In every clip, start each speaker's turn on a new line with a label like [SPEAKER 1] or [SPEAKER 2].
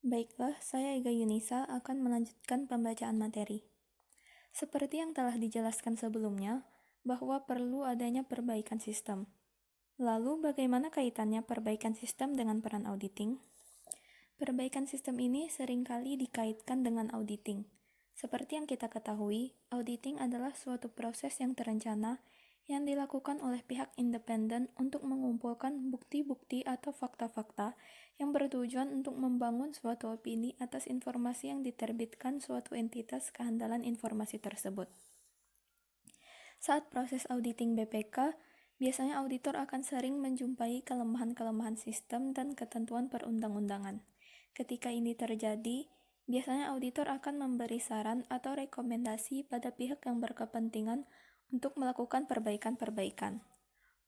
[SPEAKER 1] Baiklah, saya Ega Yunisa akan melanjutkan pembacaan materi. Seperti yang telah dijelaskan sebelumnya, bahwa perlu adanya perbaikan sistem. Lalu, bagaimana kaitannya perbaikan sistem dengan peran auditing? Perbaikan sistem ini seringkali dikaitkan dengan auditing. Seperti yang kita ketahui, auditing adalah suatu proses yang terencana yang dilakukan oleh pihak independen untuk mengumpulkan bukti-bukti atau fakta-fakta yang bertujuan untuk membangun suatu opini atas informasi yang diterbitkan suatu entitas kehandalan informasi tersebut. Saat proses auditing BPK, biasanya auditor akan sering menjumpai kelemahan-kelemahan sistem dan ketentuan perundang-undangan. Ketika ini terjadi, biasanya auditor akan memberi saran atau rekomendasi pada pihak yang berkepentingan untuk melakukan perbaikan-perbaikan.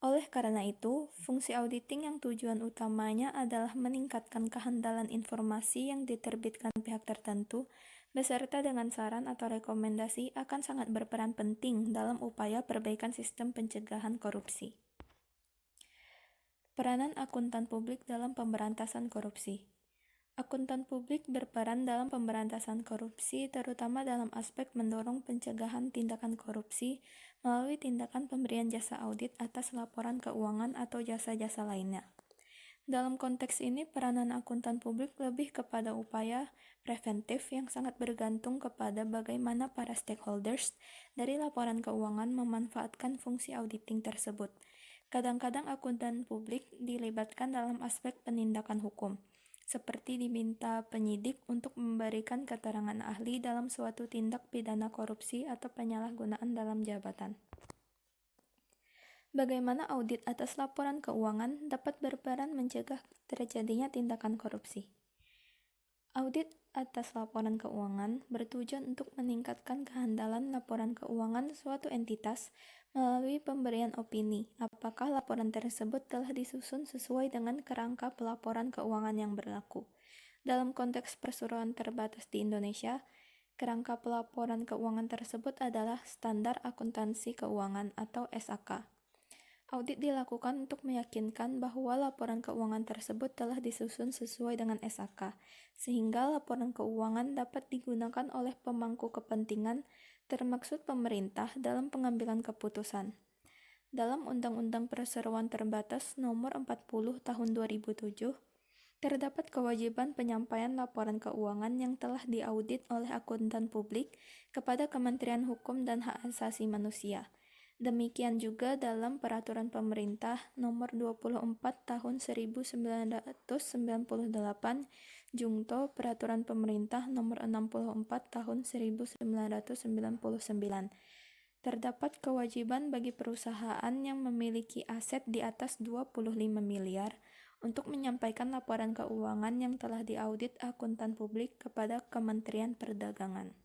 [SPEAKER 1] Oleh karena itu, fungsi auditing yang tujuan utamanya adalah meningkatkan kehandalan informasi yang diterbitkan pihak tertentu, beserta dengan saran atau rekomendasi akan sangat berperan penting dalam upaya perbaikan sistem pencegahan korupsi. Peranan akuntan publik dalam pemberantasan korupsi. Akuntan publik berperan dalam pemberantasan korupsi, terutama dalam aspek mendorong pencegahan tindakan korupsi melalui tindakan pemberian jasa audit atas laporan keuangan atau jasa-jasa lainnya. Dalam konteks ini, peranan akuntan publik lebih kepada upaya preventif yang sangat bergantung kepada bagaimana para stakeholders dari laporan keuangan memanfaatkan fungsi auditing tersebut. Kadang-kadang akuntan publik dilibatkan dalam aspek penindakan hukum, seperti diminta penyidik untuk memberikan keterangan ahli dalam suatu tindak pidana korupsi atau penyalahgunaan dalam jabatan. Bagaimana audit atas laporan keuangan dapat berperan mencegah terjadinya tindakan korupsi? Audit atas laporan keuangan bertujuan untuk meningkatkan kehandalan laporan keuangan suatu entitas melalui pemberian opini apakah laporan tersebut telah disusun sesuai dengan kerangka pelaporan keuangan yang berlaku. Dalam konteks perseroan terbatas di Indonesia, kerangka pelaporan keuangan tersebut adalah Standar Akuntansi Keuangan atau SAK. Audit dilakukan untuk meyakinkan bahwa laporan keuangan tersebut telah disusun sesuai dengan SAK, sehingga laporan keuangan dapat digunakan oleh pemangku kepentingan, termaksud pemerintah dalam pengambilan keputusan. Dalam Undang-Undang Perseroan Terbatas Nomor 40 Tahun 2007, terdapat kewajiban penyampaian laporan keuangan yang telah diaudit oleh akuntan publik kepada Kementerian Hukum dan Hak Asasi Manusia. Demikian juga dalam Peraturan Pemerintah Nomor 24 Tahun 1998, Jungto Peraturan Pemerintah Nomor 64 Tahun 1999. Terdapat kewajiban bagi perusahaan yang memiliki aset di atas 25 miliar untuk menyampaikan laporan keuangan yang telah diaudit akuntan publik kepada Kementerian Perdagangan.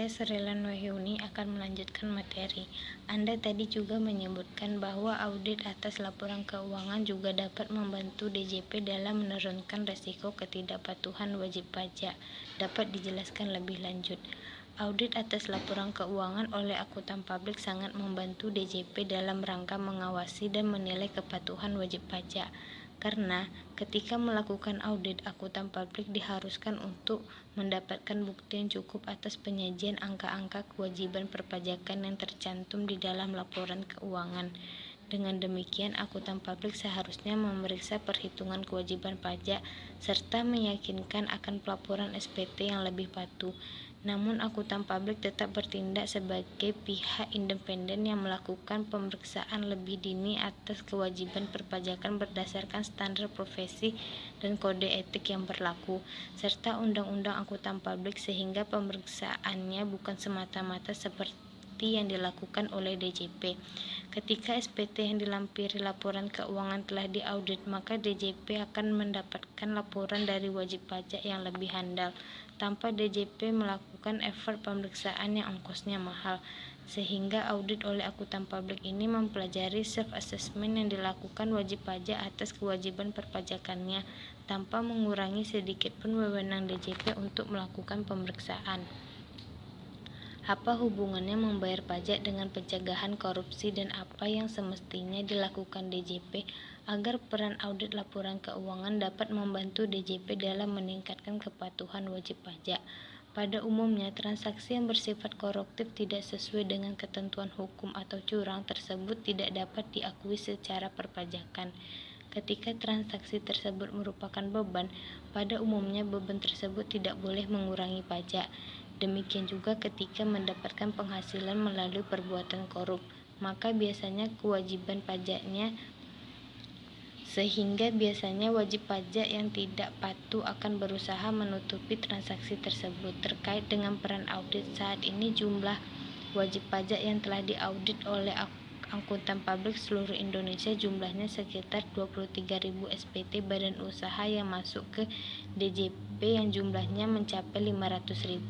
[SPEAKER 2] saya Srilan Wahyuni akan melanjutkan materi. Anda tadi juga menyebutkan bahwa audit atas laporan keuangan juga dapat membantu DJP dalam menurunkan risiko ketidakpatuhan wajib pajak. Dapat dijelaskan lebih lanjut? Audit atas laporan keuangan oleh akuntan publik sangat membantu DJP dalam rangka mengawasi dan menilai kepatuhan wajib pajak. Karena ketika melakukan audit, akuntan publik diharuskan untuk mendapatkan bukti yang cukup atas penyajian angka-angka kewajiban perpajakan yang tercantum di dalam laporan keuangan. Dengan demikian, akuntan publik seharusnya memeriksa perhitungan kewajiban pajak serta meyakinkan akan pelaporan SPT yang lebih patuh. Namun, akuntan publik tetap bertindak sebagai pihak independen yang melakukan pemeriksaan lebih dini atas kewajiban perpajakan berdasarkan standar profesi dan kode etik yang berlaku, serta undang-undang akuntan publik, sehingga pemeriksaannya bukan semata-mata seperti yang dilakukan oleh DJP. Ketika SPT yang dilampiri laporan keuangan telah diaudit, maka DJP akan mendapatkan laporan dari wajib pajak yang lebih handal, tanpa DJP melakukan effort pemeriksaan yang ongkosnya mahal, sehingga audit oleh akuntan publik ini mempelajari self-assessment yang dilakukan wajib pajak atas kewajiban perpajakannya, tanpa mengurangi sedikitpun wewenang DJP untuk melakukan pemeriksaan. Apa hubungannya membayar pajak dengan pencegahan korupsi dan apa yang semestinya dilakukan DJP agar peran audit laporan keuangan dapat membantu DJP dalam meningkatkan kepatuhan wajib pajak? Pada umumnya, transaksi yang bersifat koruptif tidak sesuai dengan ketentuan hukum atau curang tersebut tidak dapat diakui secara perpajakan. Ketika transaksi tersebut merupakan beban, pada umumnya beban tersebut tidak boleh mengurangi pajak. Demikian juga ketika mendapatkan penghasilan melalui perbuatan korup, maka biasanya kewajiban pajaknya, sehingga biasanya wajib pajak yang tidak patuh akan berusaha menutupi transaksi tersebut. Terkait dengan peran audit, saat ini jumlah wajib pajak yang telah diaudit oleh akuntan publik seluruh Indonesia jumlahnya sekitar 23.000 SPT badan usaha yang masuk ke DJP yang jumlahnya mencapai 500.000,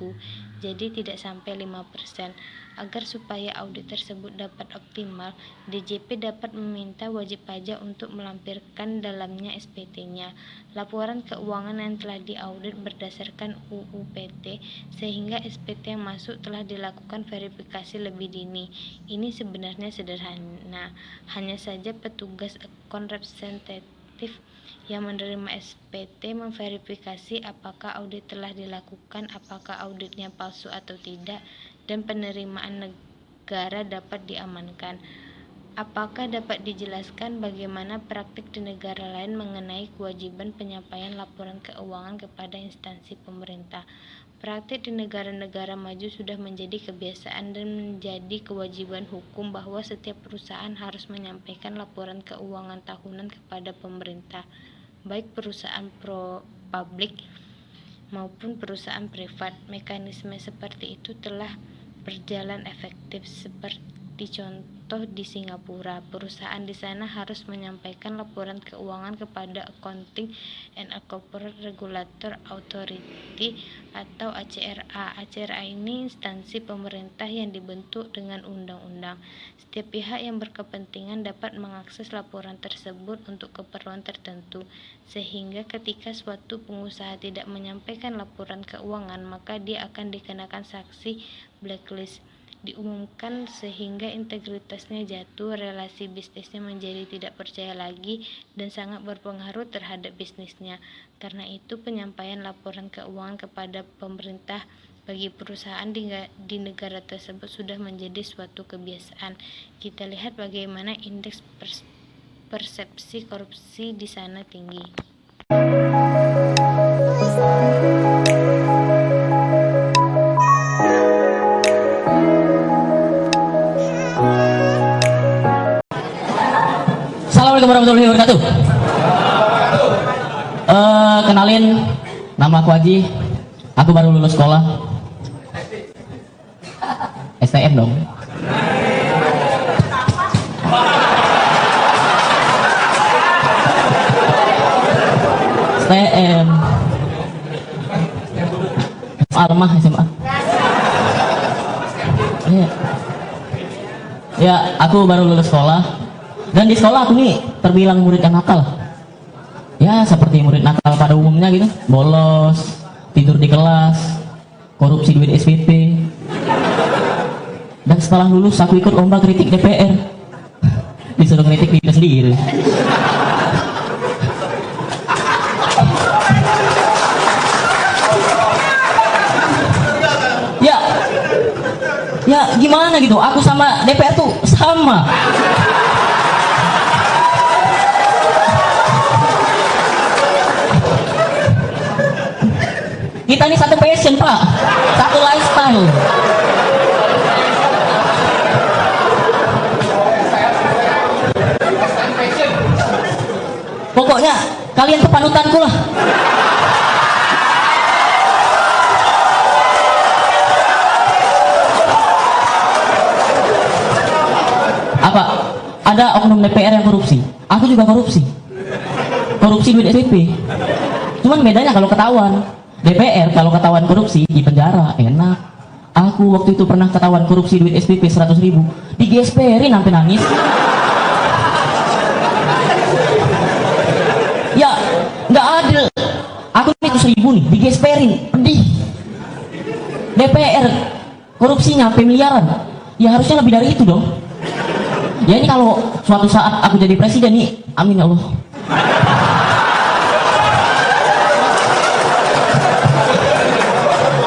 [SPEAKER 2] jadi tidak sampai 5%. Agar supaya audit tersebut dapat optimal, DJP dapat meminta wajib pajak untuk melampirkan dalamnya SPT-nya, laporan keuangan yang telah diaudit berdasarkan UU PT, sehingga SPT yang masuk telah dilakukan verifikasi lebih dini. Ini sebenarnya sederhana, hanya saja petugas account representative yang menerima SPT memverifikasi apakah audit telah dilakukan, apakah auditnya palsu atau tidak, dan penerimaan negara dapat diamankan. Apakah dapat dijelaskan bagaimana praktik di negara lain mengenai kewajiban penyampaian laporan keuangan kepada instansi pemerintah? Praktik di negara-negara maju sudah menjadi kebiasaan dan menjadi kewajiban hukum bahwa setiap perusahaan harus menyampaikan laporan keuangan tahunan kepada pemerintah, baik perusahaan publik maupun perusahaan privat. Mekanisme seperti itu telah berjalan efektif, seperti contoh di Singapura. Perusahaan di sana harus menyampaikan laporan keuangan kepada Accounting and Corporate Regulatory Authority atau ACRA. ACRA ini instansi pemerintah yang dibentuk dengan undang-undang. Setiap pihak yang berkepentingan dapat mengakses laporan tersebut untuk keperluan tertentu, sehingga ketika suatu pengusaha tidak menyampaikan laporan keuangan, maka dia akan dikenakan sanksi blacklist, diumumkan sehingga integritasnya jatuh, relasi bisnisnya menjadi tidak percaya lagi, dan sangat berpengaruh terhadap bisnisnya. Karena itu, penyampaian laporan keuangan kepada pemerintah bagi perusahaan di negara tersebut sudah menjadi suatu kebiasaan. Kita lihat bagaimana indeks persepsi korupsi di sana tinggi.
[SPEAKER 3] Assalamualaikum warahmatullahi wabarakatuh. Kenalin, nama aku Haji. Aku baru lulus sekolah. STM dong. STM. SMA. Iya. Ya, aku baru lulus sekolah. Dan di sekolah aku nih terbilang murid yang nakal. Ya, seperti murid nakal pada umumnya gitu. Bolos, tidur di kelas, korupsi duit SPP. Dan setelah lulus aku ikut lomba kritik DPR. Disuruh kritik diri sendiri. Ya gimana gitu, aku sama DPR tuh sama. Kita ini satu passion pak, satu lifestyle. Pokoknya kalian kepanutanku lah. Apa? Ada oknum DPR yang korupsi. Aku juga korupsi. Korupsi duit SPP. Cuman bedanya kalau ketahuan. DPR kalau ketahuan korupsi di penjara enak. Aku waktu itu pernah ketahuan korupsi duit SPP 100.000, digesperin sampai nangis. Ya nggak adil. Aku itu 1.000 nih digesperin, pedih. DPR korupsinya sampai miliaran. Ya harusnya lebih dari itu dong. Ya ini kalau suatu saat aku jadi presiden nih, amin ya Allah.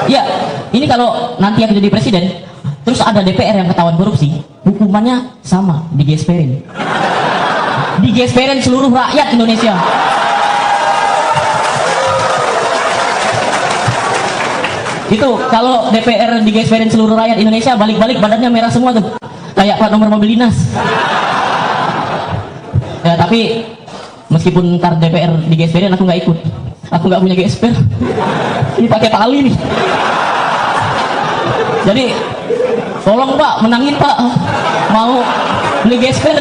[SPEAKER 3] Ya, ini kalau nanti aku jadi presiden, terus ada DPR yang ketahuan korupsi, hukumannya sama, digesperin. Digesperin seluruh rakyat Indonesia. Itu kalau DPR digesperin seluruh rakyat Indonesia, balik-balik badannya merah semua tuh. Kayak plat nomor mobil dinas. Ya tapi meskipun ntar DPR digesperin aku nggak ikut. Aku nggak punya gesper. Ini pakai tali nih. Jadi tolong pak menangin pak, mau beli gesper.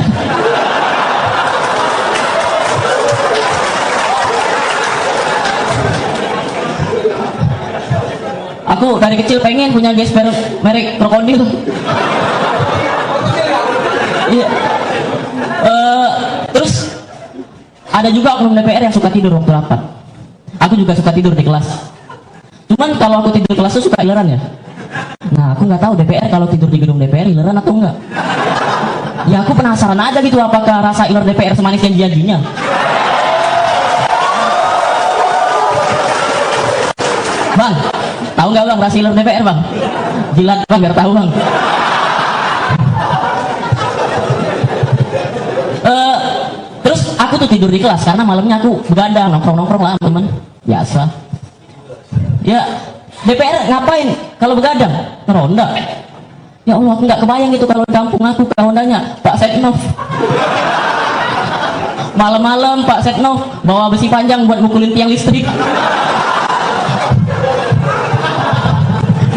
[SPEAKER 3] Aku dari kecil pengen punya gesper merek krokodil. Iya. Terus ada juga oknum DPR yang suka tidur waktu rapat. Aku juga suka tidur di kelas. Cuman kalau aku tidur di kelas tuh suka ileran ya. Nah aku nggak tahu DPR kalau tidur di gedung DPR ileran atau enggak. Ya aku penasaran aja gitu, apakah rasa iler DPR semanis janji-janjinya. Bang, tahu nggak bang rasa iler DPR bang? Jilat bang biar tahu bang. Terus aku tuh tidur di kelas karena malamnya aku begadang, nongkrong-nongkrong lah teman biasa. Ya DPR ngapain kalau begadang? Ronda. Ya Allah, aku nggak kebayang gitu kalau di kampung aku rondanya Pak Setnov. Malam-malam Pak Setnov bawa besi panjang buat mukulin tiang listrik.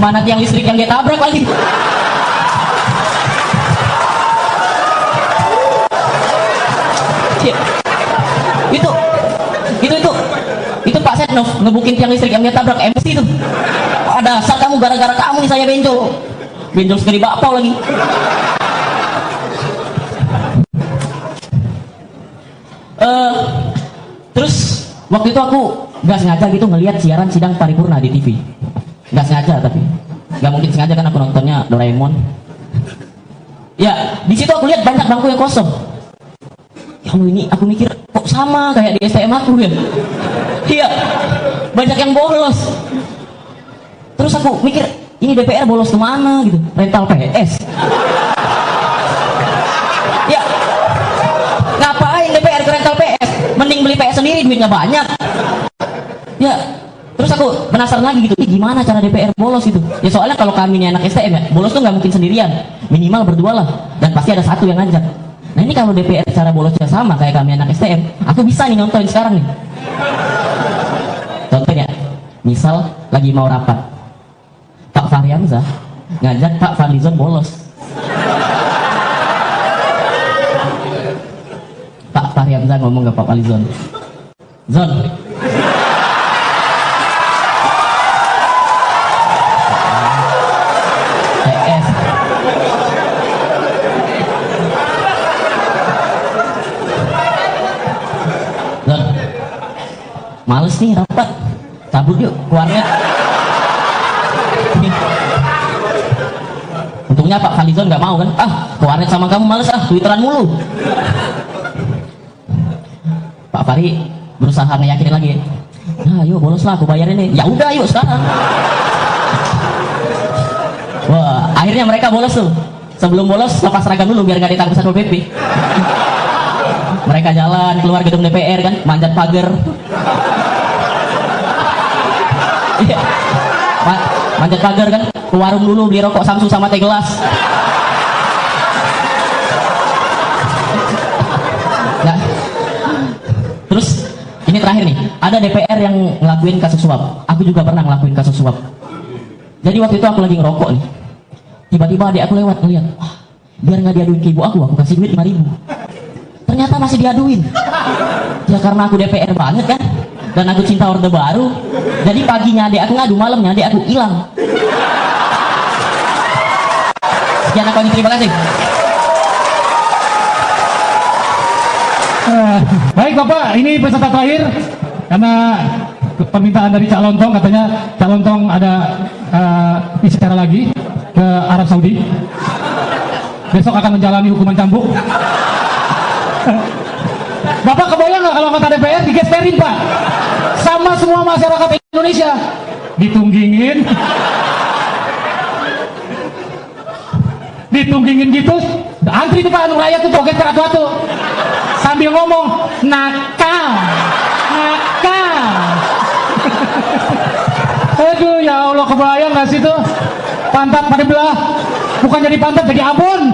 [SPEAKER 3] Mana tiang listrik yang dia tabrak lagi? Itu Pak Setnov ngebukin tiang listrik yang dia tabrak MC itu. Ada asal kamu, gara-gara kamu nih saya benjol segede bakpao lagi. Terus waktu itu aku nggak sengaja gitu ngelihat siaran sidang paripurna di TV. Nggak sengaja, tapi nggak mungkin sengaja kan aku nontonnya Doraemon. Ya di situ aku lihat banyak bangku yang kosong. Kamu ini aku mikir kok sama kayak di STM aku ya. Iya, banyak yang bolos. Terus aku mikir ini DPR bolos kemana gitu, rental PS. Ya, ngapain DPR ke rental PS? Mending beli PS sendiri, duitnya banyak. Ya, terus aku penasaran lagi gitu, gimana cara DPR bolos itu? Ya soalnya kalau kami ini anak STM ya, bolos tuh nggak mungkin sendirian, minimal berdua lah, dan pasti ada satu yang ngajak. Nah ini kalau DPR cara bolosnya sama kayak kami anak STM, aku bisa nih nonton sekarang nih. Contohnya, misal lagi mau rapat, Pak Fahri Hamzah ngajak Pak Fadlizon bolos. Pak Fahri Hamzah ngomong ke Pak Fadlizon, Zon, PS males nih rapat, cabut yuk keluarnya. Untungnya Pak Falizon nggak mau kan, ke warnet sama kamu males, twitteran mulu. Pak Fari berusaha ngeyakinin lagi, nah yuk bolos lah aku bayarin nih. Ya udah yuk sekarang. Wah, akhirnya mereka bolos tuh. Sebelum bolos lepas seragam dulu biar nggak ditangkap Satpol PP. Mereka jalan keluar gedung DPR kan, manjat pagar. Iya, manjat pagar kan, ke warung dulu beli rokok Samsu sama teh gelas. Nah, terus ini terakhir nih, ada DPR yang ngelakuin kasus suap. Aku juga pernah ngelakuin kasus suap. Jadi waktu itu aku lagi ngerokok nih, tiba-tiba adik aku lewat ngeliat, biar nggak diaduin ke ibu aku kasih duit 5.000. Ternyata masih diaduin. Ya karena aku DPR banget kan, dan aku cinta orde baru, jadi paginya adik aku ngadu, malamnya adik aku hilang. Sekian aku, terima kasih.
[SPEAKER 4] Baik Bapak, ini peserta terakhir karena permintaan dari Cak Lontong, katanya Cak Lontong ada isi cara lagi ke Arab Saudi. Besok akan menjalani hukuman cambuk. Bapak kebayang nggak kalau anggota DPR digesperin Pak sama semua masyarakat Indonesia, ditunggingin gitu, antri tuh Pak, anu rakyat tuh toget atu-atu sambil ngomong nakal. Aduh ya Allah, kebayang nggak sih tuh pantat pada belah, bukan jadi pantat jadi abon.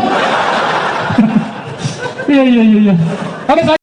[SPEAKER 4] Iya. Oke.